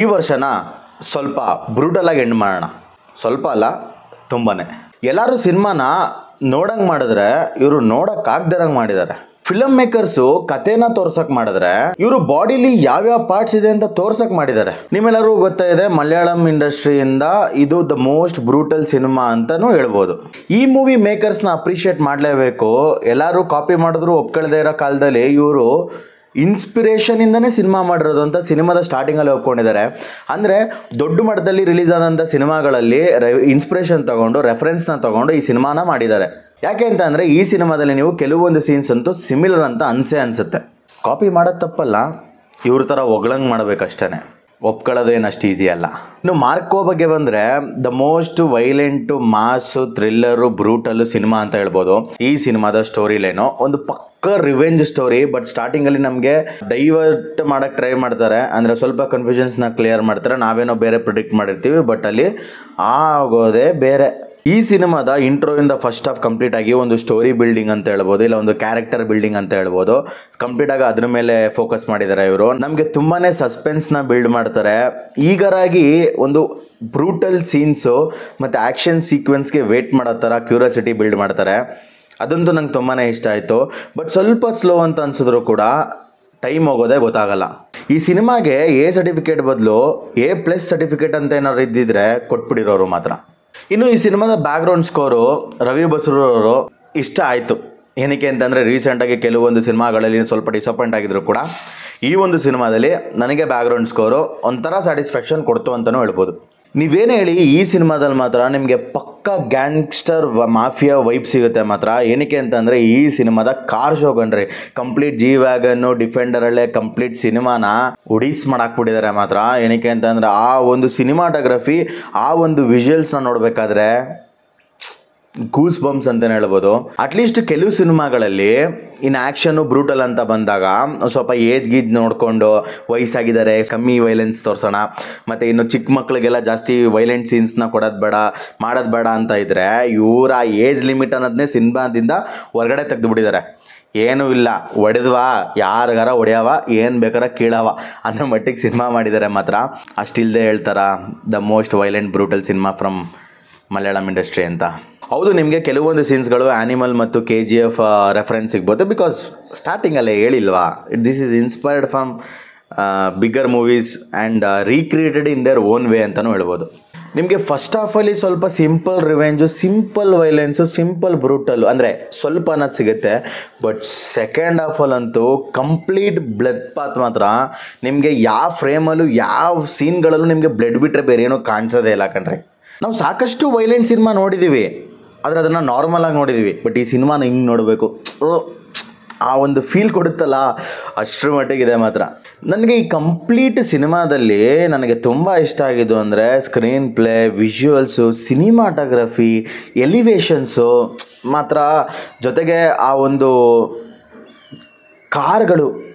ಈ ವರ್ಷನ ಸ್ವಲ್ಪ ಬ್ರೂಟಲ್ ಆಗಿ ಎಂಡ್ ಮಾಡೋಣ. ಸ್ವಲ್ಪ ಅಲ್ಲ, ತುಂಬಾನೇ. ಎಲ್ಲರೂ ಸಿನಿಮಾನ ನೋಡಂಗೆ ಮಾಡಿದ್ರೆ ಇವರು ನೋಡಕ್ಕಾಗ್ದಿರಂಗೆ ಮಾಡಿದ್ದಾರೆ. ಫಿಲಮ್ ಮೇಕರ್ಸು ಕಥೆನ ತೋರ್ಸಕ್ ಮಾಡಿದ್ರೆ ಇವರು ಬಾಡಿಲಿ ಯಾವ್ಯಾವ ಪಾರ್ಟ್ಸ್ ಇದೆ ಅಂತ ತೋರ್ಸಕ್ ಮಾಡಿದ್ದಾರೆ. ನಿಮ್ಮೆಲ್ಲರಿಗೂ ಗೊತ್ತಾ ಇದೆ, ಮಲಯಾಳಂ ಇಂಡಸ್ಟ್ರಿಯಿಂದ ಇದು ದ ಮೋಸ್ಟ್ ಬ್ರೂಟಲ್ ಸಿನಿಮಾ ಅಂತಾನೂ ಹೇಳ್ಬೋದು. ಈ ಮೂವಿ ಮೇಕರ್ಸ್ನ ಅಪ್ರಿಷಿಯೇಟ್ ಮಾಡಲೇಬೇಕು. ಎಲ್ಲರೂ ಕಾಪಿ ಮಾಡಿದ್ರು ಒಪ್ಕೊಳ್ದೇ ಇರೋ ಕಾಲದಲ್ಲಿ ಇವರು ಇನ್ಸ್ಪಿರೇಷನ್ ಇಂದನೇ ಸಿನಿಮಾ ಮಾಡಿರೋದು ಅಂತ ಸಿನಿಮಾದ ಸ್ಟಾರ್ಟಿಂಗಲ್ಲಿ ಒಪ್ಕೊಂಡಿದ್ದಾರೆ. ಅಂದರೆ ದೊಡ್ಡ ಮಟ್ಟದಲ್ಲಿ ರಿಲೀಸ್ ಆದಂಥ ಸಿನಿಮಾಗಳಲ್ಲಿ ಇನ್ಸ್ಪಿರೇಷನ್ ತಗೊಂಡು ರೆಫರೆನ್ಸ್ನ ತಗೊಂಡು ಈ ಸಿನಿಮಾನ ಮಾಡಿದ್ದಾರೆ. ಯಾಕೆ ಅಂತ ಅಂದರೆ ಈ ಸಿನಿಮಾದಲ್ಲಿ ನೀವು ಕೆಲವೊಂದು ಸೀನ್ಸ್ ಅಂತೂ ಸಿಮಿಲರ್ ಅಂತ ಅನಿಸುತ್ತೆ. ಕಾಪಿ ಮಾಡೋದು ತಪ್ಪಲ್ಲ, ಇವ್ರ ಥರ ಹೊಗಳಂಗೆ ಮಾಡಬೇಕಷ್ಟೇ. ಒಪ್ಕೊಳ್ಳೋದೇನು ಅಷ್ಟು ಈಸಿ ಅಲ್ಲ. ಇನ್ನು ಮಾರ್ಕೋ ಬಗ್ಗೆ ಬಂದರೆ the most violent, mass, thriller, brutal cinema ಅಂತ ಹೇಳ್ಬೋದು. ಈ ಸಿನಿಮಾದ ಸ್ಟೋರಿ ಲೈನು ಒಂದು ಪಕ್ಕ ರಿವೆಂಜ್ ಸ್ಟೋರಿ. ಬಟ್ ಸ್ಟಾರ್ಟಿಂಗಲ್ಲಿ ನಮಗೆ ಡೈವರ್ಟ್ ಮಾಡೋಕ್ಕೆ ಟ್ರೈ ಮಾಡ್ತಾರೆ. ಅಂದರೆ ಸ್ವಲ್ಪ ಕನ್ಫ್ಯೂಷನ್ಸ್ನ ಕ್ಲಿಯರ್ ಮಾಡ್ತಾರೆ. ನಾವೇನೋ ಬೇರೆ ಪ್ರಿಡಿಕ್ಟ್ ಮಾಡಿರ್ತೀವಿ, ಬಟ್ ಅಲ್ಲಿ ಆಗೋದೇ ಬೇರೆ. ಈ ಸಿನಿಮಾದ ಇಂಟ್ರೋಯಿಂದ ಫಸ್ಟ್ ಹಾಫ್ ಕಂಪ್ಲೀಟ್ ಆಗಿ ಒಂದು ಸ್ಟೋರಿ ಬಿಲ್ಡಿಂಗ್ ಅಂತ ಹೇಳ್ಬೋದು, ಇಲ್ಲ ಒಂದು ಕ್ಯಾರೆಕ್ಟರ್ ಬಿಲ್ಡಿಂಗ್ ಅಂತ ಹೇಳ್ಬೋದು. ಕಂಪ್ಲೀಟ್ ಆಗಿ ಅದ್ರ ಮೇಲೆ ಫೋಕಸ್ ಮಾಡಿದ್ದಾರೆ ಇವರು. ನಮಗೆ ತುಂಬಾನೇ ಸಸ್ಪೆನ್ಸ್ನ ಬಿಲ್ಡ್ ಮಾಡ್ತಾರೆ. ಈಗರಾಗಿ ಒಂದು ಬ್ರೂಟಲ್ ಸೀನ್ಸು ಮತ್ತು ಆ್ಯಕ್ಷನ್ ಸೀಕ್ವೆನ್ಸ್ಗೆ ವೇಟ್ ಮಾಡೋ ಥರ ಕ್ಯೂರಿಯಾಸಿಟಿ ಬಿಲ್ಡ್ ಮಾಡ್ತಾರೆ. ಅದಂತೂ ನಂಗೆ ತುಂಬಾ ಇಷ್ಟ ಆಯಿತು. ಬಟ್ ಸ್ವಲ್ಪ ಸ್ಲೋ ಅಂತ ಅನ್ಸಿದ್ರು ಕೂಡ ಟೈಮ್ ಹೋಗೋದೇ ಗೊತ್ತಾಗಲ್ಲ. ಈ ಸಿನಿಮಾಗೆ ಎ ಸರ್ಟಿಫಿಕೇಟ್ ಬದಲು A+ ಸರ್ಟಿಫಿಕೇಟ್ ಅಂತ ಏನಾದ್ರು ಇದ್ದಿದ್ರೆ ಕೊಟ್ಬಿಟ್ಟಿರೋರು ಮಾತ್ರ. ಇನ್ನು ಈ ಸಿನಿಮಾದ ಬ್ಯಾಕ್ಗ್ರೌಂಡ್ ಸ್ಕೋರು ರವಿ ಬಸ್ರೂರವರು ಇಷ್ಟ ಆಯಿತು. ಏನಕ್ಕೆ ಅಂತಂದರೆ ರೀಸೆಂಟಾಗಿ ಕೆಲವೊಂದು ಸಿನಿಮಾಗಳಲ್ಲಿ ಸ್ವಲ್ಪ ಡಿಸಪಾಯಿಂಟ್ ಆಗಿದ್ರು ಕೂಡ ಈ ಒಂದು ಸಿನಿಮಾದಲ್ಲಿ ನನಗೆ ಬ್ಯಾಕ್ಗ್ರೌಂಡ್ ಸ್ಕೋರು ಒಂಥರ ಸ್ಯಾಟಿಸ್ಫ್ಯಾಕ್ಷನ್ ಕೊಡ್ತು ಅಂತಲೂ ಹೇಳ್ಬೋದು. ನೀವೇನು ಹೇಳಿ, ಈ ಸಿನಿಮಾದಲ್ಲಿ ಮಾತ್ರ ನಿಮಗೆ ಪಕ್ಕಾ ಗ್ಯಾಂಗ್ಸ್ಟರ್ ಮಾಫಿಯಾ ವೈಬ್ ಸಿಗುತ್ತೆ ಮಾತ್ರ. ಏನಕ್ಕೆ ಅಂತಂದರೆ ಈ ಸಿನಿಮಾದ ಕಾರ್ ಶೋ ಗಂಡ್ರಿ ಕಂಪ್ಲೀಟ್ G-Wagon ಡಿಫೆಂಡರಲ್ಲೇ ಕಂಪ್ಲೀಟ್ ಸಿನಿಮಾನ ಉಡೀಸ್ ಮಾಡಾಕ್ಬಿಟ್ಟಿದ್ದಾರೆ ಮಾತ್ರ. ಏನಕ್ಕೆ ಅಂತಂದರೆ ಆ ಒಂದು ಸಿನಿಮಾಟೋಗ್ರಫಿ, ಆ ಒಂದು ವಿಜುವಲ್ಸ್ನ ನೋಡಬೇಕಾದ್ರೆ ಗೂಸ್ ಬಂಪ್ಸ್ ಅಂತಲೇ ಹೇಳ್ಬೋದು. ಅಟ್ಲೀಸ್ಟ್ ಕೆಲವು ಸಿನಿಮಾಗಳಲ್ಲಿ ಇನ್ನು ಆ್ಯಕ್ಷನು ಬ್ರೂಟಲ್ ಅಂತ ಬಂದಾಗ ಸ್ವಲ್ಪ ಗೀಜ್ ನೋಡಿಕೊಂಡು ವಯಸ್ಸಾಗಿದ್ದಾರೆ ಕಮ್ಮಿ ವೈಲೆನ್ಸ್ ತೋರಿಸೋಣ, ಮತ್ತು ಇನ್ನು ಚಿಕ್ಕ ಮಕ್ಕಳಿಗೆಲ್ಲ ಜಾಸ್ತಿ ವೈಲೆಂಟ್ ಸೀನ್ಸ್ನ ಮಾಡೋದು ಬೇಡ ಅಂತ ಇದ್ದರೆ ಇವರ ಏಜ್ ಲಿಮಿಟ್ ಅನ್ನೋದನ್ನೇ ಸಿನಿಮಾದಿಂದ ಹೊರಗಡೆ ತೆಗೆದುಬಿಟ್ಟಿದ್ದಾರೆ. ಏನೂ ಇಲ್ಲ, ಹೊಡೆದ್ವಾ ಯಾರಿಗಾರ ಹೊಡೆಯವ, ಏನು ಬೇಕಾರ ಕೀಳವ ಅನ್ನೋ ಮಟ್ಟಿಗೆ ಸಿನಿಮಾ ಮಾಡಿದ್ದಾರೆ ಮಾತ್ರ. ಅಷ್ಟಿಲ್ಲದೆ ಹೇಳ್ತಾರ the most violent brutal cinema from Malayalam industry ಅಂತ. ಹೌದು, ನಿಮಗೆ ಕೆಲವೊಂದು ಸೀನ್ಸ್ಗಳು ಆ್ಯನಿಮಲ್ ಮತ್ತು KGF ರೆಫರೆನ್ಸ್ ಸಿಗ್ಬೋದು. ಬಿಕಾಸ್ ಸ್ಟಾರ್ಟಿಂಗಲ್ಲೇ ಹೇಳಿಲ್ವಾ, this is inspired from bigger movies and recreated in their own way ಅಂತಲೂ ಹೇಳ್ಬೋದು. ನಿಮಗೆ ಫಸ್ಟ್ ಹಾಫಲ್ಲಿ ಸ್ವಲ್ಪ simple revenge, simple violence, simple brutal ಅಂದರೆ ಸ್ವಲ್ಪ ಅನ್ನೋದು ಸಿಗುತ್ತೆ. ಬಟ್ ಸೆಕೆಂಡ್ ಹಾಫಲ್ಲಂತೂ ಕಂಪ್ಲೀಟ್ ಬ್ಲಡ್ ಪಾತ್ ಮಾತ್ರ. ನಿಮಗೆ ಯಾವ ಫ್ರೇಮಲ್ಲೂ ಯಾವ ಸೀನ್ಗಳಲ್ಲೂ ನಿಮಗೆ ಬ್ಲಡ್ ಬಿಟ್ಟರೆ ಬೇರೆ ಏನೂ ಕಾಣಿಸೋದೇ ಇಲ್ಲ ಕಣ್ರಿ. ನಾವು ಸಾಕಷ್ಟು ವೈಲೆಂಟ್ ಸಿನಿಮಾ ನೋಡಿದ್ದೀವಿ, ಆದರೆ ಅದನ್ನು ನಾರ್ಮಲಾಗಿ ನೋಡಿದ್ದೀವಿ. ಬಟ್ ಈ ಸಿನಿಮಾನ ಹಿಂಗೆ ನೋಡಬೇಕು, ಆ ಒಂದು ಫೀಲ್ ಕೊಡುತ್ತಲ್ಲ, ಅಷ್ಟರ ಮಟ್ಟಿಗಿದೆ ಮಾತ್ರ. ನನಗೆ ಈ ಕಂಪ್ಲೀಟ್ ಸಿನಿಮಾದಲ್ಲಿ ನನಗೆ ತುಂಬ ಇಷ್ಟ ಆಗಿದ್ದು ಅಂದರೆ ಸ್ಕ್ರೀನ್ ಪ್ಲೇ, ವಿಜುವಲ್ಸು, ಸಿನಿಮಾಟೋಗ್ರಫಿ, ಎಲಿವೇಶನ್ಸು ಮಾತ್ರ. ಜೊತೆಗೆ ಆ ಒಂದು ಕಾರ್ಗಳು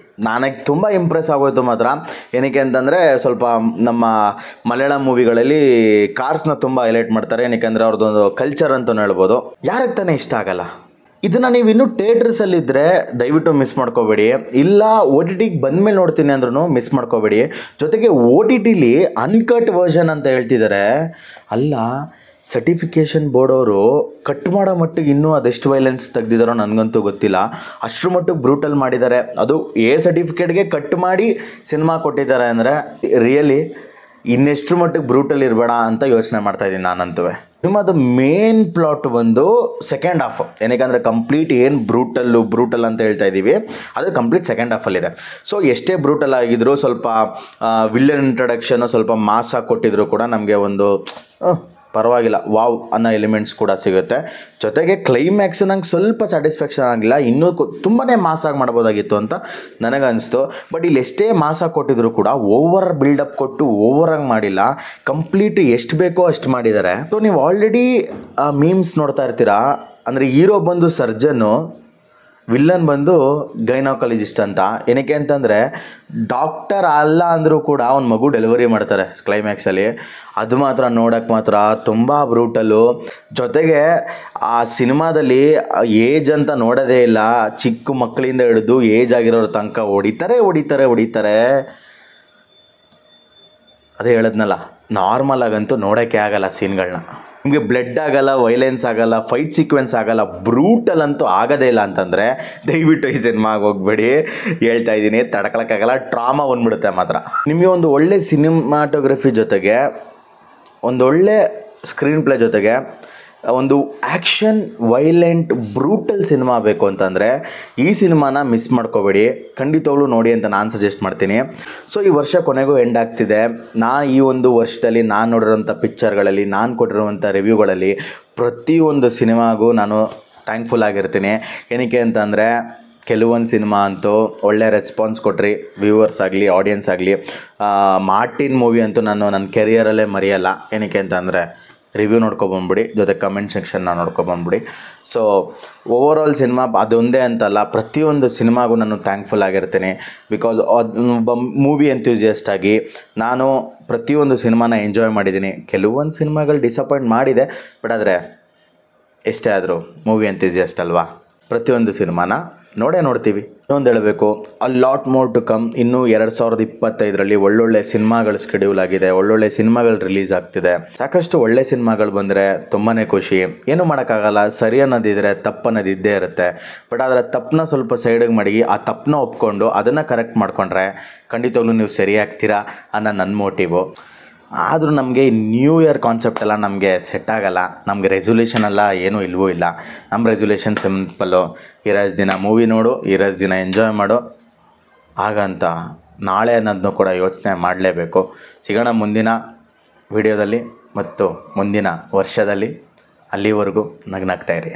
ನನಗೆ ತುಂಬ ಇಂಪ್ರೆಸ್ ಆಗೋಯ್ತು ಮಾತ್ರ. ಏನಕ್ಕೆ ಅಂತಂದರೆ ಸ್ವಲ್ಪ ನಮ್ಮ ಮಲಯಾಳಂ ಮೂವಿಗಳಲ್ಲಿ ಕಾರ್ಸ್ನ ತುಂಬ ಹೈಲೈಟ್ ಮಾಡ್ತಾರೆ. ಏನಕ್ಕೆ ಅಂದರೆ ಅವ್ರದ್ದೊಂದು ಕಲ್ಚರ್ ಅಂತಲೂ ಹೇಳ್ಬೋದು. ಯಾರಿಗೆ ತಾನೇ ಇಷ್ಟ ಆಗಲ್ಲ. ಇದನ್ನು ನೀವು ಇನ್ನೂ ಥಿಯೇಟ್ರಸಲ್ಲಿದ್ದರೆ ದಯವಿಟ್ಟು ಮಿಸ್ ಮಾಡ್ಕೋಬೇಡಿ. ಇಲ್ಲ OTTಗೆ ಬಂದಮೇಲೆ ನೋಡ್ತೀನಿ ಅಂದ್ರೂ ಮಿಸ್ ಮಾಡ್ಕೋಬೇಡಿ. ಜೊತೆಗೆ OTTಲಿ ಅನ್ಕಟ್ ವರ್ಷನ್ ಅಂತ ಹೇಳ್ತಿದ್ದಾರೆ. ಅಲ್ಲ, ಸರ್ಟಿಫಿಕೇಷನ್ ಬೋರ್ಡ್ ಅವರು ಕಟ್ ಮಾಡೋ ಮಟ್ಟಿಗೆ ಇನ್ನೂ ಅದೆಷ್ಟು ವೈಲೆನ್ಸ್ ತೆಗ್ದಿದ್ದಾರೋ ನನಗಂತೂ ಗೊತ್ತಿಲ್ಲ. ಅಷ್ಟರ ಮಟ್ಟಿಗೆ ಬ್ರೂಟಲ್ ಮಾಡಿದ್ದಾರೆ. ಅದು A ಸರ್ಟಿಫಿಕೇಟ್ಗೆ ಕಟ್ ಮಾಡಿ ಸಿನಿಮಾ ಕೊಟ್ಟಿದ್ದಾರೆ ಅಂದರೆ ರಿಯಲಿ ಇನ್ನೆಷ್ಟು ಮಟ್ಟಿಗೆ ಬ್ರೂಟಲ್ ಇರಬೇಡ ಅಂತ ಯೋಚನೆ ಮಾಡ್ತಾಯಿದ್ದೀನಿ ನಾನಂತೂ. ಸಿನಿಮಾದ ಮೇನ್ ಪ್ಲಾಟ್ ಬಂದು ಸೆಕೆಂಡ್ ಹಾಫ್. ಏನಕ್ಕೆ ಕಂಪ್ಲೀಟ್ ಏನು ಬ್ರೂಟಲ್ ಅಂತ ಹೇಳ್ತಾ ಇದ್ದೀವಿ, ಅದು ಕಂಪ್ಲೀಟ್ ಸೆಕೆಂಡ್ ಹಾಫಲ್ಲಿದೆ. ಸೊ ಎಷ್ಟೇ ಬ್ರೂಟಲ್ ಆಗಿದ್ರು ಸ್ವಲ್ಪ ವಿಲ್ಲನ್ ಇಂಟ್ರಡಕ್ಷನು ಸ್ವಲ್ಪ ಮಾಸಾಗಿ ಕೊಟ್ಟಿದ್ರು ಕೂಡ ನಮಗೆ ಒಂದು ಪರವಾಗಿಲ್ಲ, ವಾವ್ ಅನ್ನೋ ಎಲಿಮೆಂಟ್ಸ್ ಕೂಡ ಸಿಗುತ್ತೆ. ಜೊತೆಗೆ ಕ್ಲೈಮ್ಯಾಕ್ಸ್ ನಂಗೆ ಸ್ವಲ್ಪ ಸ್ಯಾಟಿಸ್ಫ್ಯಾಕ್ಷನ್ ಆಗಿಲ್ಲ, ಇನ್ನೂ ತುಂಬಾ ಮಾಸಾಗಿ ಮಾಡ್ಬೋದಾಗಿತ್ತು ಅಂತ ನನಗನ್ನಿಸ್ತು. ಬಟ್ ಇಲ್ಲಿ ಎಷ್ಟೇ ಮಾಸಾಗಿ ಕೊಟ್ಟಿದ್ರು ಕೂಡ ಓವರ್ ಬಿಲ್ಡಪ್ ಕೊಟ್ಟು ಓವರಾಗಿ ಮಾಡಿಲ್ಲ. ಕಂಪ್ಲೀಟ್ ಎಷ್ಟು ಬೇಕೋ ಅಷ್ಟು ಮಾಡಿದ್ದಾರೆ. ಸೊ ನೀವು ಆಲ್ರೆಡಿ ಮೀಮ್ಸ್ ನೋಡ್ತಾ ಇರ್ತೀರಾ. ಅಂದರೆ ಹೀರೋ ಬಂದು ಸರ್ಜನ್ನು, ವಿಲ್ಲನ್ ಬಂದು ಗೈನಕಾಲಜಿಸ್ಟ್ ಅಂತ. ಏನಕ್ಕೆ ಅಂತಂದರೆ ಡಾಕ್ಟರ್ ಅಲ್ಲ ಅಂದರೂ ಕೂಡ ಅವ್ನ ಮಗು ಡೆಲಿವರಿ ಮಾಡ್ತಾರೆ ಕ್ಲೈಮ್ಯಾಕ್ಸಲ್ಲಿ. ಅದು ಮಾತ್ರ ನೋಡೋಕ್ಕೆ ಮಾತ್ರ ತುಂಬ ಬ್ರೂಟಲ್ಲು. ಜೊತೆಗೆ ಆ ಸಿನಿಮಾದಲ್ಲಿ ಏಜ್ ಅಂತ ನೋಡೋದೇ ಇಲ್ಲ. ಚಿಕ್ಕ ಮಕ್ಕಳಿಂದ ಹಿಡಿದು ಏಜ್ ಆಗಿರೋರ ತನಕ ಹೊಡಿತಾರೆ. ಅದೇ ಹೇಳಿದ್ನಲ್ಲ, ನಾರ್ಮಲ್ ಆಗಂತೂ ನೋಡೋಕ್ಕೆ ಆಗಲ್ಲ ಸೀನ್ಗಳನ್ನ. ನಿಮಗೆ ಬ್ಲಡ್ ಆಗಲ್ಲ, ವೈಲೆನ್ಸ್ ಆಗಲ್ಲ, ಫೈಟ್ ಸೀಕ್ವೆನ್ಸ್ ಆಗಲ್ಲ, ಬ್ರೂಟಲ್ ಅಂತೂ ಆಗೋದೇ ಇಲ್ಲ ಅಂತಂದರೆ ದಯವಿಟ್ಟು ಈ ಸಿನಿಮಾಗೆ ಹೋಗ್ಬೇಡಿ. ಹೇಳ್ತಾ ಇದ್ದೀನಿ, ತಡ್ಕೊಳಕ್ಕಾಗಲ್ಲ, ಟ್ರಾಮಾ ಬಂದ್ಬಿಡುತ್ತೆ ಮಾತ್ರ. ನಿಮಗೆ ಒಂದು ಒಳ್ಳೆ ಸಿನಿಮಾಟೋಗ್ರಫಿ ಜೊತೆಗೆ, ಒಂದೊಳ್ಳೆ ಸ್ಕ್ರೀನ್ ಪ್ಲೇ ಜೊತೆಗೆ ಒಂದು ಆ್ಯಕ್ಷನ್, ವೈಲೆಂಟ್, ಬ್ರೂಟಲ್ ಸಿನಿಮಾ ಬೇಕು ಅಂತಂದರೆ ಈ ಸಿನಿಮಾನ ಮಿಸ್ ಮಾಡ್ಕೋಬೇಡಿ, ಖಂಡಿತವಾಗ್ಲೂ ನೋಡಿ ಅಂತ ನಾನು ಸಜೆಸ್ಟ್ ಮಾಡ್ತೀನಿ. ಸೊ ಈ ವರ್ಷ ಕೊನೆಗೂ ಎಂಡ್ ಆಗ್ತಿದೆ. ಈ ಒಂದು ವರ್ಷದಲ್ಲಿ ನಾನು ನೋಡಿರೋಂಥ ಪಿಕ್ಚರ್ಗಳಲ್ಲಿ, ನಾನು ಕೊಟ್ಟಿರುವಂಥ ರಿವ್ಯೂಗಳಲ್ಲಿ ಪ್ರತಿಯೊಂದು ಸಿನಿಮಾಗೂ ನಾನು ಥ್ಯಾಂಕ್ಫುಲ್ ಆಗಿರ್ತೀನಿ. ಏನಕ್ಕೆ ಅಂತಂದರೆ ಕೆಲವೊಂದು ಸಿನಿಮಾ ಅಂತೂ ಒಳ್ಳೆ ರೆಸ್ಪಾನ್ಸ್ ಕೊಟ್ರಿ, ವ್ಯೂವರ್ಸ್ ಆಗಲಿ, ಆಡಿಯನ್ಸ್ ಆಗಲಿ. ಮಾರ್ಟಿನ್ ಮೂವಿ ಅಂತೂ ನಾನು ನನ್ನ ಕೆರಿಯರಲ್ಲೇ ಮರೆಯಲ್ಲ. ಏನಕ್ಕೆ ಅಂತಂದರೆ ರಿವ್ಯೂ ನೋಡ್ಕೊಬಂದ್ಬಿಡಿ, ಜೊತೆ ಕಮೆಂಟ್ ಸೆಕ್ಷನ್ನ ನೋಡ್ಕೊಬಂದ್ಬಿಡಿ. ಸೊ ಓವರಾಲ್ ಸಿನಿಮಾ ಅದೊಂದೇ ಅಂತಲ್ಲ, ಪ್ರತಿಯೊಂದು ಸಿನಿಮಾಗೂ ನಾನು ಥ್ಯಾಂಕ್ಫುಲ್ ಆಗಿರ್ತೀನಿ. ಬಿಕಾಸ್ ಒಬ್ಬ ಮೂವಿ ಎಂಥ್ಯೂಸಿಯಸ್ಟ್ ಆಗಿ ನಾನು ಪ್ರತಿಯೊಂದು ಸಿನಿಮಾನ ಎಂಜಾಯ್ ಮಾಡಿದ್ದೀನಿ. ಕೆಲವೊಂದು ಸಿನಿಮಾಗಳು ಡಿಸಪಾಯಿಂಟ್ ಮಾಡಿದೆ, ಬಟ್ ಆದರೆ ಎಷ್ಟೇ ಆದರೂ ಮೂವಿ ಎಂಥ್ಯೂಸಿಯಸ್ಟ್ ಅಲ್ವಾ, ಪ್ರತಿಯೊಂದು ಸಿನಿಮಾನ ನೋಡ್ತೀವಿ. ಇನ್ನೊಂದು ಹೇಳಬೇಕು, a lot more to come. ಇನ್ನೂ 2025ರಲ್ಲಿ ಒಳ್ಳೊಳ್ಳೆ ಸಿನಿಮಾಗಳು ಸ್ಕೆಡ್ಯೂಲ್ ಆಗಿದೆ, ಒಳ್ಳೊಳ್ಳೆ ಸಿನಿಮಾಗಳು ರಿಲೀಸ್ ಆಗ್ತಿದೆ. ಸಾಕಷ್ಟು ಒಳ್ಳೆ ಸಿನಿಮಾಗಳು ಬಂದರೆ ತುಂಬಾ ಖುಷಿ. ಏನೂ ಮಾಡೋಕ್ಕಾಗಲ್ಲ, ಸರಿ ಅನ್ನೋದಿದ್ರೆ ತಪ್ಪು ಅನ್ನೋದು ಇದ್ದೇ ಇರುತ್ತೆ. ಬಟ್ ಆದರೆ ತಪ್ಪನ್ನ ಸ್ವಲ್ಪ ಸೈಡಿಗೆ ಮಾಡಿ, ಆ ತಪ್ಪನ್ನ ಒಪ್ಕೊಂಡು ಅದನ್ನು ಕರೆಕ್ಟ್ ಮಾಡಿಕೊಂಡ್ರೆ ಖಂಡಿತವಾಗ್ಲೂ ನೀವು ಸರಿಯಾಗ್ತೀರಾ ಅನ್ನೋ ನನ್ನ ಮೋಟಿವು. ಆದರೂ ನಮಗೆ ನ್ಯೂ ಇಯರ್ ಕಾನ್ಸೆಪ್ಟ್ ಎಲ್ಲ ನಮಗೆ ಸೆಟ್ ಆಗಲ್ಲ. ನಮಗೆ ರೆಸೊಲ್ಯೂಷನ್ ಎಲ್ಲ ಏನೂ ಇಲ್ವೂ ಇಲ್ಲ. ನಮ್ಮ ರೆಸೊಲ್ಯೂಷನ್ ಸಿಂಪಲ್ಲು, ಇರೋಷ್ಟು ದಿನ ಮೂವಿ ನೋಡು, ಇರೋಷ್ಟು ದಿನ ಎಂಜಾಯ್ ಮಾಡು. ಹಾಗಂತ ನಾಳೆ ಅನ್ನೋದನ್ನು ಕೂಡ ಯೋಚನೆ ಮಾಡಲೇಬೇಕು. ಸಿಗೋಣ ಮುಂದಿನ ವಿಡಿಯೋದಲ್ಲಿ ಮತ್ತು ಮುಂದಿನ ವರ್ಷದಲ್ಲಿ. ಅಲ್ಲಿವರೆಗೂ ನಗ್ನಾಗ್ತಾ ಇರಿ.